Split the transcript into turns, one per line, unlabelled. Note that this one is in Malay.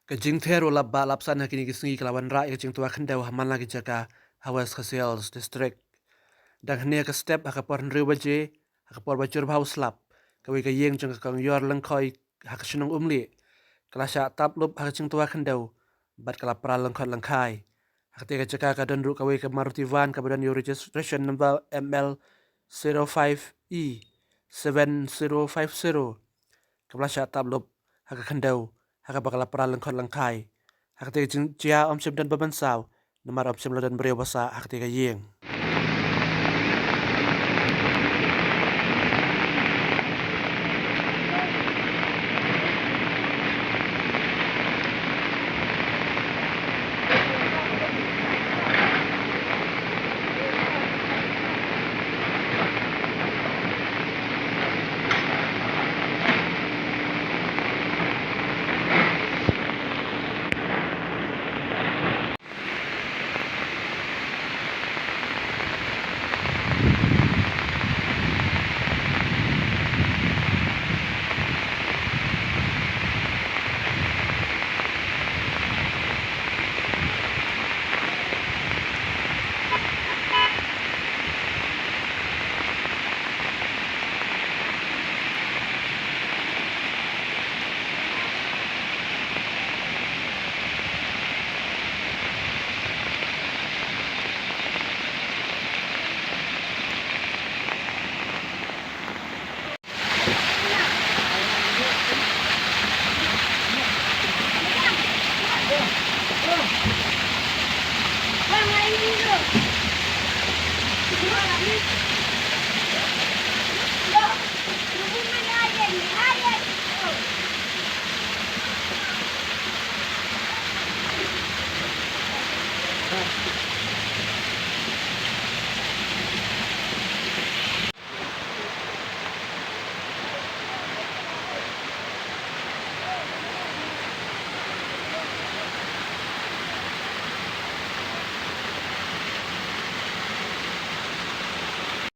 Kajing Thero labba lapsan hakini kisngi kelawan ra kajing tua Khyndew haman lagi jaga Hawas Khasials district. Dan hnia ka step hakapor nriu baje hakapor bacur bau slap. Kawi ka yeng jeng kang yor lengkoi hakasunung umli. Kelasya tap lup hakajing tua Khyndew bat kalapra lengkot lengkai. Hakati ka jaga ka donru kawi ka Maruti van kabadan your registration number ML 05E 7050. Kelasya tap lup haka Khyndew haka bakal pra lengkot lengkai. Hakati ka jia om sim dan baban saw. Nomor om sim dan beriau basa hakati ka yeng.